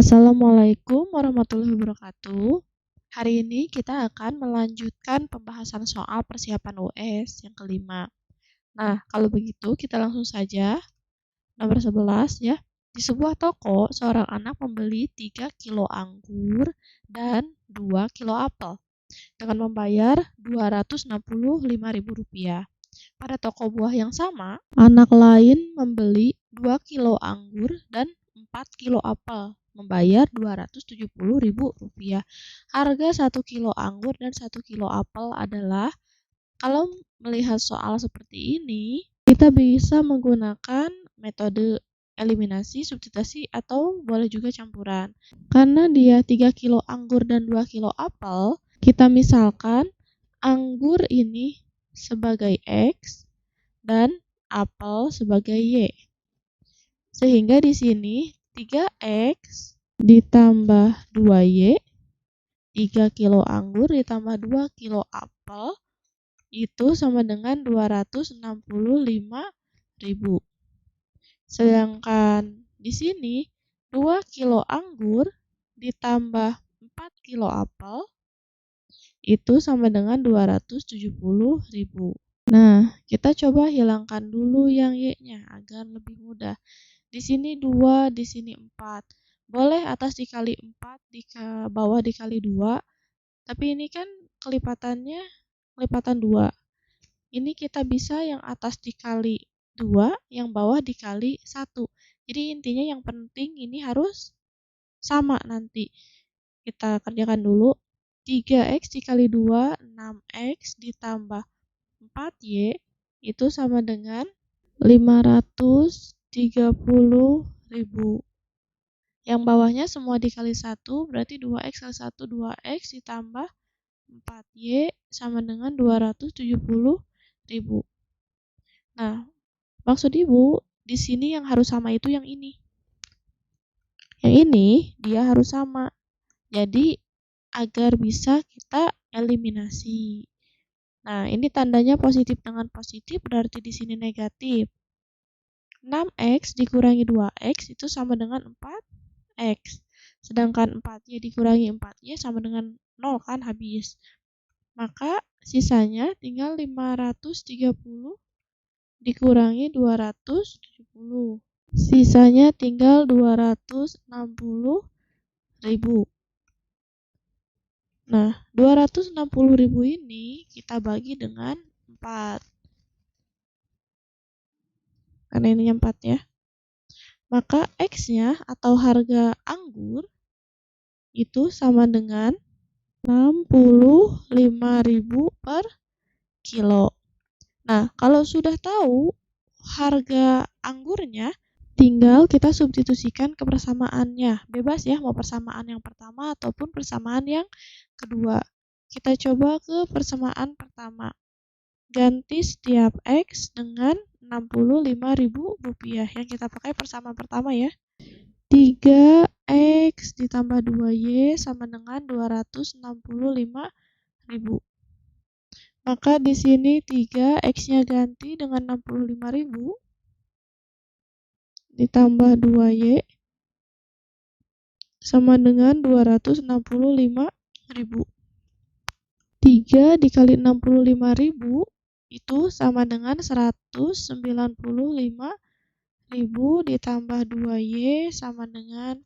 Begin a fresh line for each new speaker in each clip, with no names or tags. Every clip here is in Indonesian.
Assalamualaikum warahmatullahi wabarakatuh. Hari ini kita akan melanjutkan pembahasan soal persiapan US yang kelima. Nah, kalau begitu kita langsung saja. Nomor 11 ya. Di sebuah toko, seorang anak membeli 3 kilo anggur dan 2 kilo apel dengan membayar Rp265.000. Pada toko buah yang sama, anak lain membeli 2 kilo anggur dan 4 kilo apel, membayar Rp270.000. Harga 1 kilo anggur dan 1 kilo apel adalah, kalau melihat soal seperti ini, kita bisa menggunakan metode eliminasi, substitusi, atau boleh juga campuran. Karena dia 3 kilo anggur dan 2 kilo apel, kita misalkan anggur ini sebagai X dan apel sebagai Y. Sehingga di sini 3X ditambah 2Y, 3 kilo anggur ditambah 2 kilo apel, itu sama dengan Rp265.000. Sedangkan di sini 2 kilo anggur ditambah 4 kilo apel, itu sama dengan Rp270.000. Nah, kita coba hilangkan dulu yang Y-nya agar lebih mudah. Di sini 2, di sini 4. Boleh atas dikali 4, di bawah dikali 2. Tapi ini kan kelipatannya kelipatan 2. Ini kita bisa yang atas dikali 2, yang bawah dikali 1. Jadi intinya yang penting ini harus sama nanti. Kita kerjakan dulu. 3X dikali 2, 6X ditambah 4Y, itu sama dengan Rp530.000. Yang bawahnya semua dikali 1, berarti 2X kali 1, 2X ditambah 4Y sama dengan Rp270.000. Nah, maksud Ibu, di sini yang harus sama itu yang ini. Yang ini dia harus sama. Jadi, agar bisa kita eliminasi. Nah, ini tandanya positif dengan positif, berarti di sini negatif. 6X dikurangi 2X itu sama dengan 4X. Sedangkan 4Y dikurangi 4Y sama dengan 0 kan, habis. Maka sisanya tinggal 530 dikurangi 270. Sisanya tinggal 260.000. Nah, 260.000 ini kita bagi dengan 4. Karena ini 4 ya. Maka X-nya atau harga anggur itu sama dengan 65.000 per kilo. Nah, kalau sudah tahu harga anggurnya, tinggal kita substitusikan ke persamaannya. Bebas ya, mau persamaan yang pertama ataupun persamaan yang kedua. Kita coba ke persamaan pertama. Ganti setiap X dengan Rp65.000. Yang kita pakai persamaan pertama ya. 3X ditambah 2Y sama dengan Rp265.000. Maka di sini 3 X-nya ganti dengan 65.000 ditambah 2Y sama dengan 265.000. 3 dikali 65.000 itu sama dengan 195.000 ditambah 2Y sama dengan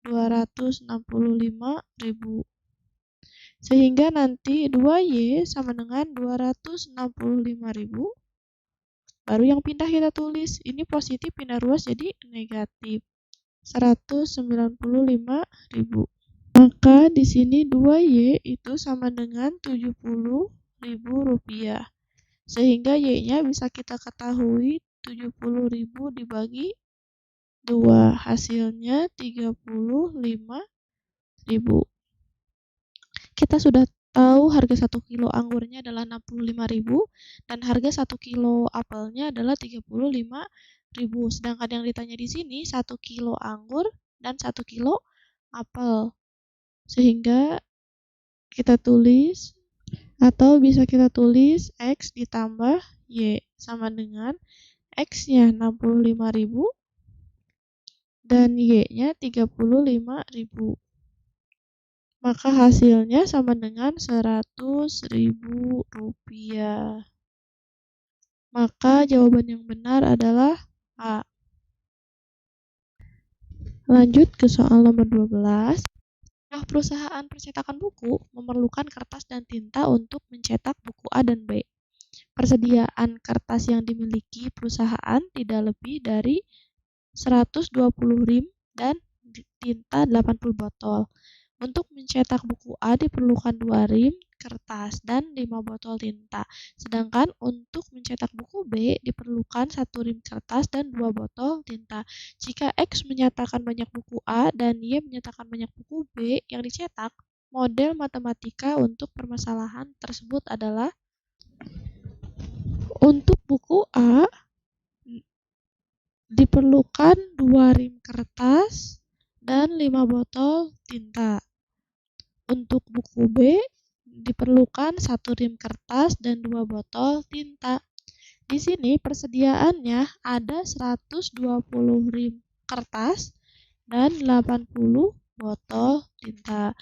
265.000. Sehingga nanti 2Y sama dengan 265.000. Baru yang pindah kita tulis. Ini positif pindah ruas jadi negatif. 195.000. Maka di sini 2Y itu sama dengan Rp70.000. Sehingga Y-nya bisa kita ketahui 70.000 dibagi 2. Hasilnya 35.000. Kita sudah tahu harga 1 kilo anggurnya adalah 65.000 dan harga 1 kilo apelnya adalah 35.000. Sedangkan yang ditanya di sini 1 kilo anggur dan 1 kilo apel. Sehingga kita tulis atau bisa kita tulis X ditambah Y sama dengan X-nya 65.000 dan Y-nya 35.000. Maka hasilnya sama dengan 100.000 rupiah. Maka jawaban yang benar adalah A. Lanjut ke soal nomor 12. Sebuah perusahaan percetakan buku memerlukan kertas dan tinta untuk mencetak buku A dan B. Persediaan kertas yang dimiliki perusahaan tidak lebih dari 120 rim dan tinta 80 botol. Untuk mencetak buku A diperlukan 2 rim kertas dan 5 botol tinta. Sedangkan untuk mencetak buku B diperlukan 1 rim kertas dan 2 botol tinta. Jika X menyatakan banyak buku A dan Y menyatakan banyak buku B yang dicetak, model matematika untuk permasalahan tersebut adalah: untuk buku A diperlukan 2 rim kertas dan 5 botol tinta. Untuk buku B diperlukan 1 rim kertas dan 2 botol tinta. Di sini persediaannya ada 120 rim kertas dan 80 botol tinta.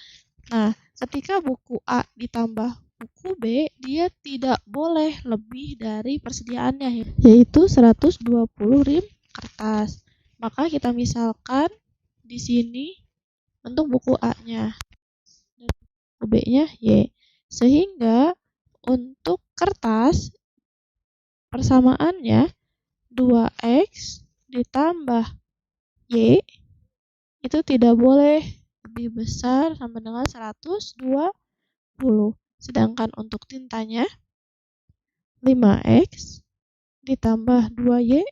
Nah, ketika buku A ditambah buku B, dia tidak boleh lebih dari persediaannya, yaitu 120 rim kertas. Maka kita misalkan di sini untuk buku A-nya dan buku B-nya Y. Sehingga untuk kertas persamaannya 2X ditambah Y itu tidak boleh lebih besar sama dengan 120. Sedangkan untuk tintanya 5X ditambah 2Y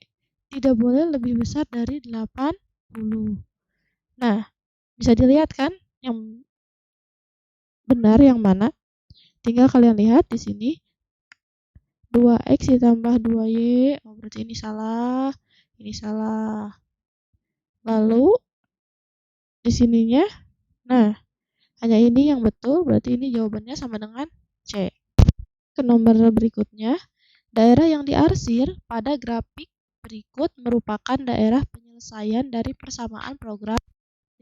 tidak boleh lebih besar dari 80. Nah, bisa dilihat kan yang benar yang mana? Tinggal kalian lihat di sini 2X ditambah 2Y, oh berarti ini salah, ini salah. Lalu di sininya, nah hanya ini yang betul, berarti ini jawabannya sama dengan C. Ke nomor berikutnya, daerah yang diarsir pada grafik berikut merupakan daerah penyelesaian dari persamaan program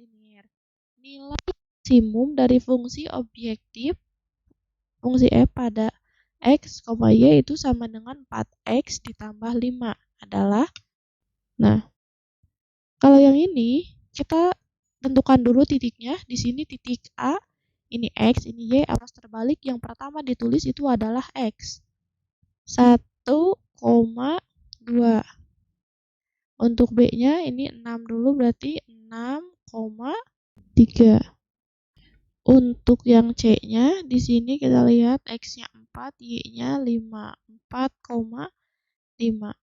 linear. Nilai maksimum dari fungsi objektif fungsi f pada X, Y itu sama dengan 4X ditambah 5 adalah, nah kalau yang ini kita tentukan dulu titiknya. Di sini titik A, ini X, ini Y, arus terbalik yang pertama ditulis itu adalah X. 1,2. Untuk B-nya ini 6 dulu, berarti 6,3. Untuk yang C-nya di sini kita lihat X-nya 4, Y-nya 5. 4,5.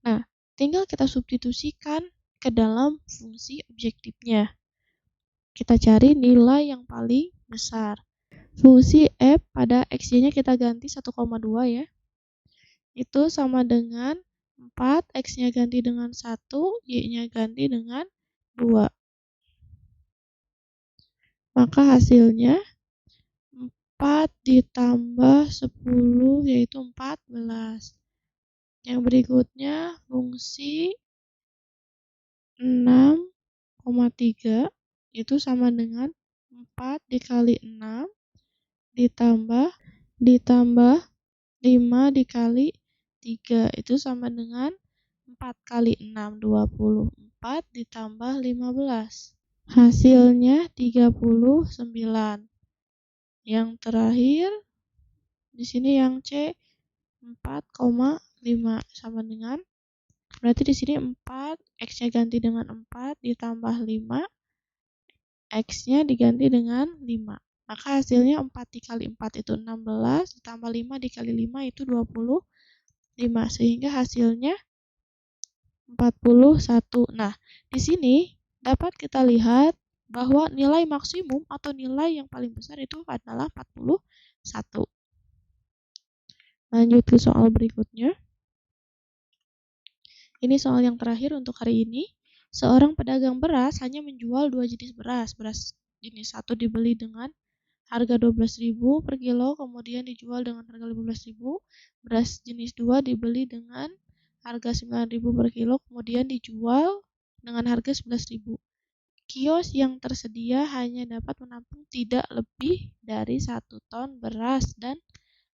Nah, tinggal kita substitusikan ke dalam fungsi objektifnya. Kita cari nilai yang paling besar. Fungsi f pada X-nya kita ganti 1,2 ya. Itu sama dengan 4, X-nya ganti dengan 1, Y-nya ganti dengan 2. Maka hasilnya 4 ditambah 10 yaitu 14. Yang berikutnya fungsi 6,3 itu sama dengan 4 dikali 6 ditambah 5 dikali 3 itu sama dengan 4 kali 6, 24 ditambah 15. Hasilnya 39. Yang terakhir di sini yang C 4,5 sama dengan, berarti di sini 4, X-nya ganti dengan 4 ditambah 5, X-nya diganti dengan 5. Maka hasilnya 4 dikali 4 itu 16, ditambah 5 dikali 5 itu 25. Sehingga hasilnya 41. Nah, di sini dapat kita lihat bahwa nilai maksimum atau nilai yang paling besar itu adalah 41. Lanjut ke soal berikutnya. Ini soal yang terakhir untuk hari ini. Seorang pedagang beras hanya menjual 2 jenis beras. Beras jenis 1 dibeli dengan harga 12.000 per kilo, kemudian dijual dengan harga 15.000. Beras jenis 2 dibeli dengan harga 9.000 per kilo, kemudian dijual dengan harga 11.000. Kios yang tersedia hanya dapat menampung tidak lebih dari 1 ton beras dan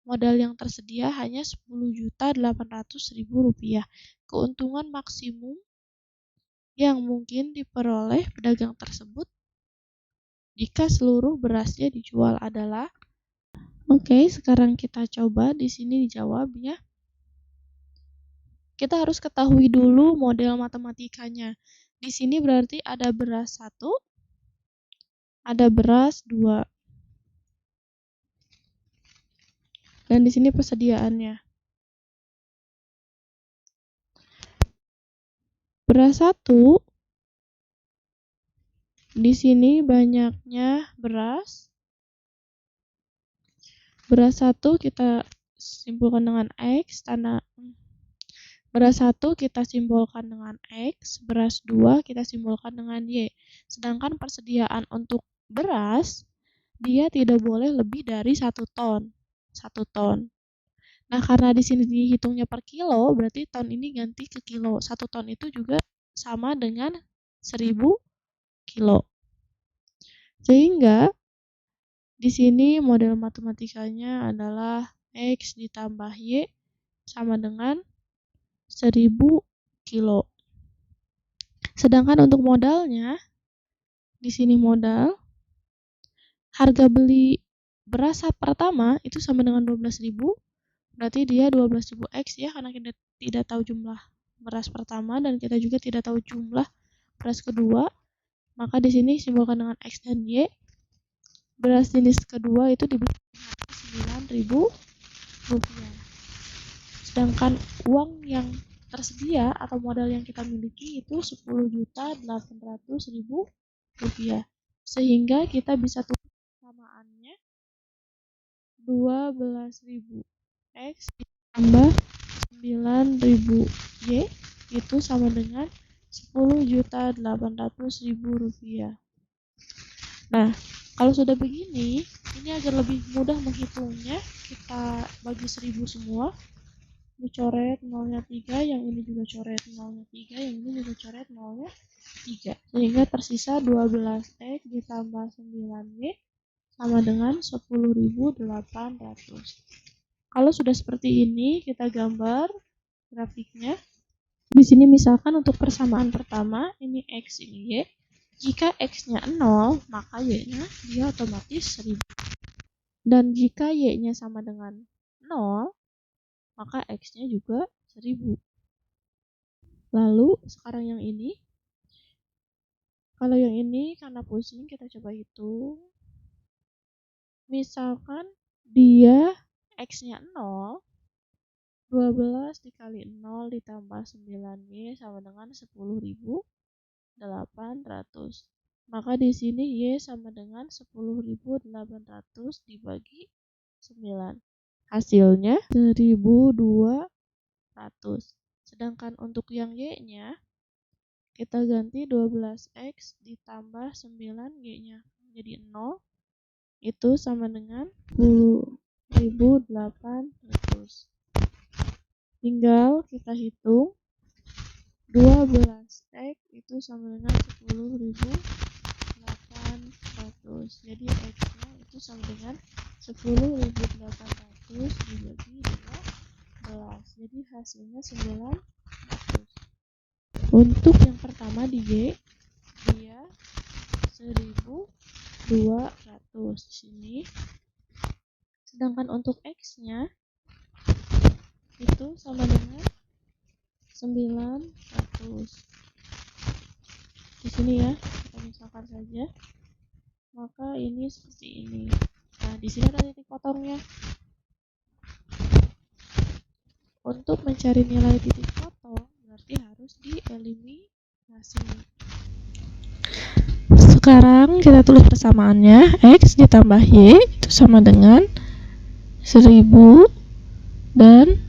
modal yang tersedia hanya Rp10.800.000. Keuntungan maksimum yang mungkin diperoleh pedagang tersebut jika seluruh berasnya dijual adalah. Oke, sekarang kita coba di sini dijawab ya. Kita harus ketahui dulu model matematikanya. Di sini berarti ada beras 1, ada beras 2. Dan di sini persediaannya. Beras 1, di sini banyaknya beras. Beras 1 kita simpulkan dengan X, beras 1 kita simbolkan dengan X, beras 2 kita simbolkan dengan Y. Sedangkan persediaan untuk beras, dia tidak boleh lebih dari 1 ton. 1 ton. Nah, karena di sini dihitungnya per kilo, berarti ton ini ganti ke kilo. 1 ton itu juga sama dengan 1000 kilo. Sehingga di sini model matematikanya adalah X ditambah Y sama dengan 1000 kilo. Sedangkan untuk modalnya, di sini modal, harga beli beras pertama itu sama dengan 12.000, berarti dia 12.000 X ya, karena kita tidak tahu jumlah beras pertama dan kita juga tidak tahu jumlah beras kedua. Maka di sini simbolkan dengan X dan Y. Beras jenis kedua itu dibeli Rp9.000. Sedangkan uang yang tersedia atau modal yang kita miliki itu Rp10.800.000. Sehingga kita bisa tulis samaannya 12.000 X ditambah 9.000 Y itu sama dengan Rp10.800.000. Nah, kalau sudah begini, ini agar lebih mudah menghitungnya, kita bagi 1000 semua. Ini coret nolnya 3, yang ini juga coret nolnya 3, yang ini juga coret nolnya 3. Sehingga tersisa 12X ditambah 9Y sama dengan 10.800. Kalau sudah seperti ini, kita gambar grafiknya. Di sini misalkan untuk persamaan pertama, ini X, ini Y. Jika X-nya 0, maka Y-nya dia otomatis 1000. Dan jika Y-nya sama dengan 0, maka X-nya juga 1000. Lalu, sekarang yang ini. Kalau yang ini karena pusing, kita coba hitung. Misalkan dia X-nya 0, 12 dikali 0 ditambah 9Y sama dengan 10.800. Maka di sini Y sama dengan 10.800 dibagi 9. Hasilnya 1.200. Sedangkan untuk yang Y-nya, kita ganti 12X ditambah 9Y-nya menjadi 0. Itu sama dengan 10.800. Tinggal kita hitung 12X itu sama dengan 10.800. Jadi X-nya itu sama dengan 10.800 dibagi 12. Jadi hasilnya 900. Untuk yang pertama di Y, dia 1.200 di sini. Sedangkan untuk X-nya itu sama dengan 900. Di sini ya, kita misalkan saja. Maka ini seperti ini. Nah, di sini ada titik potongnya. Untuk mencari nilai titik potong, berarti harus dieliminasi. Sekarang kita tulis persamaannya. X ditambah Y itu sama dengan 1000. Dan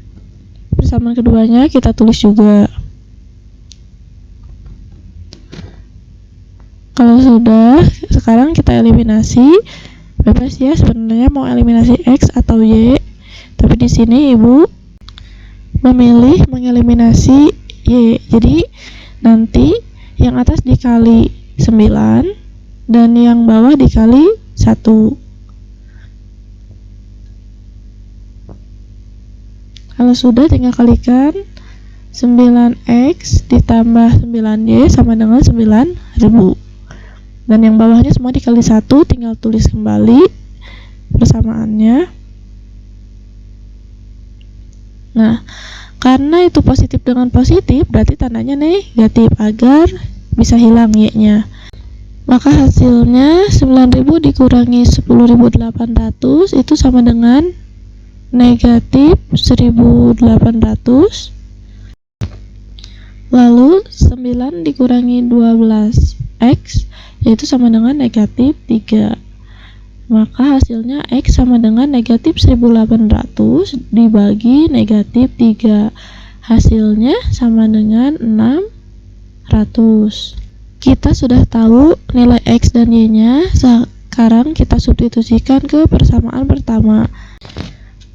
persamaan keduanya kita tulis juga. Kalau sudah, sekarang kita eliminasi. Bebas ya, sebenarnya mau eliminasi X atau Y. Tapi di sini Ibu memilih mengeliminasi Y. Jadi nanti Yang atas dikali 9 dan yang bawah dikali 1. Kalau sudah, tinggal kalikan. 9x ditambah 9y sama dengan 9.000. Dan yang bawahnya semua dikali 1, tinggal tulis kembali persamaannya. Nah, karena itu positif dengan positif, berarti tandanya negatif agar bisa hilang y-nya. Maka hasilnya 9.000 dikurangi 10.800 itu sama dengan negatif 1.800. Lalu 9 dikurangi 12x yaitu sama dengan negatif 3. Maka hasilnya x sama dengan negatif 1.800 dibagi negatif 3. Hasilnya sama dengan 600. Kita sudah tahu nilai x dan y-nya. Sekarang kita substitusikan ke persamaan pertama.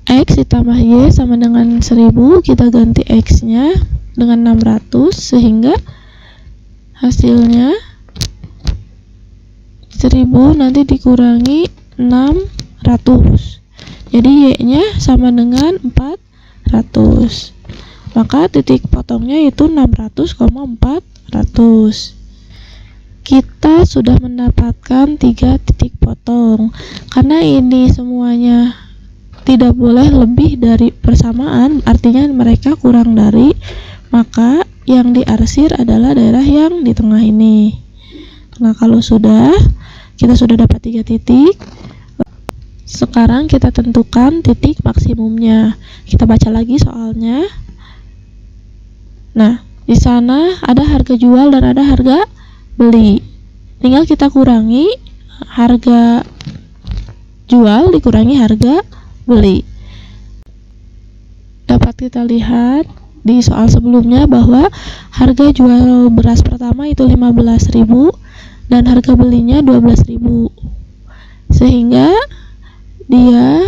X ditambah y sama dengan 1000, kita ganti x-nya dengan 600 sehingga hasilnya 1000 nanti dikurangi 600. Jadi y-nya sama dengan 400. Maka titik potongnya itu 600,400. Kita sudah mendapatkan 3 titik potong. Karena ini semuanya tidak boleh lebih dari persamaan, artinya mereka kurang dari, maka yang diarsir adalah daerah yang di tengah ini. Nah, kalau kita sudah dapat 3 titik, sekarang kita tentukan titik maksimumnya. Kita baca lagi soalnya. Nah, di sana ada harga jual dan ada harga beli. Tinggal kita kurangi harga jual dikurangi harga beli. Dapat kita lihat di soal sebelumnya bahwa harga jual beras pertama itu 15.000 dan harga belinya 12.000. Sehingga dia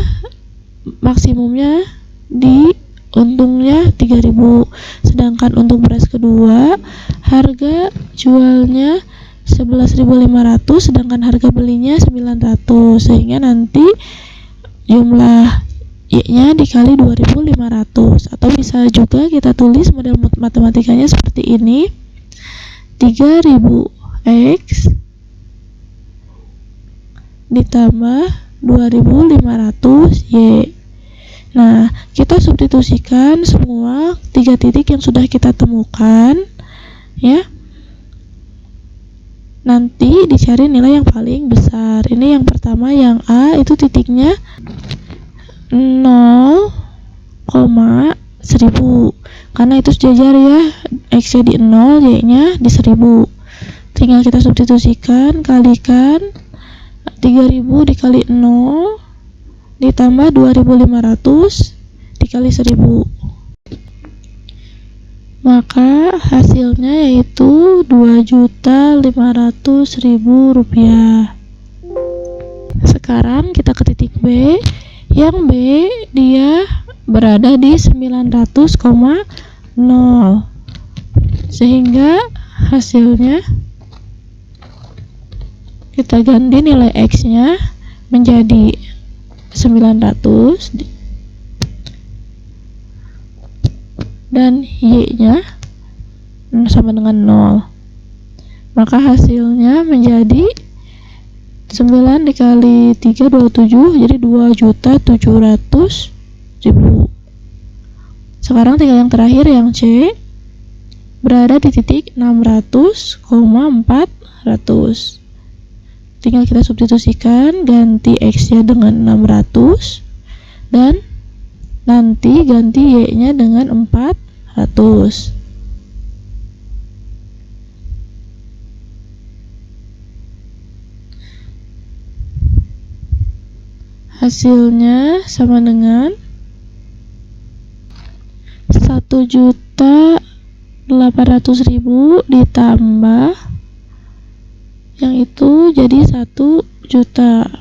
maksimumnya di untungnya 3.000. Sedangkan untuk beras kedua harga jualnya 11.500 sedangkan harga belinya 900. Sehingga nanti jumlah y-nya dikali 2.500, atau bisa juga kita tulis model matematikanya seperti ini. 3.000x ditambah 2.500y. Nah, kita substitusikan semua 3 titik yang sudah kita temukan ya. Nanti dicari nilai yang paling besar. Ini yang pertama, yang A itu titiknya 0,1000 karena itu sejajar ya, x-nya di 0, y-nya di 1000. Tinggal kita substitusikan, kalikan 3.000 dikali 0 ditambah 2.500 dikali 1000. Maka hasilnya yaitu Rp2.500.000. Sekarang kita ke titik B. Yang B dia berada di 900,0. Sehingga hasilnya kita ganti nilai x-nya menjadi 900 dan y-nya sama dengan 0. Maka hasilnya menjadi 9 dikali 3 27, jadi 2.700.000. Sekarang tinggal yang terakhir, yang C berada di titik 600,400. Tinggal kita substitusikan, ganti x-nya dengan 600 dan nanti ganti y-nya dengan 400. Hasilnya sama dengan 1.800.000 ditambah yang itu jadi 1 juta.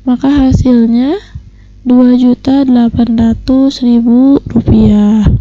Maka hasilnya Rp2.800.000.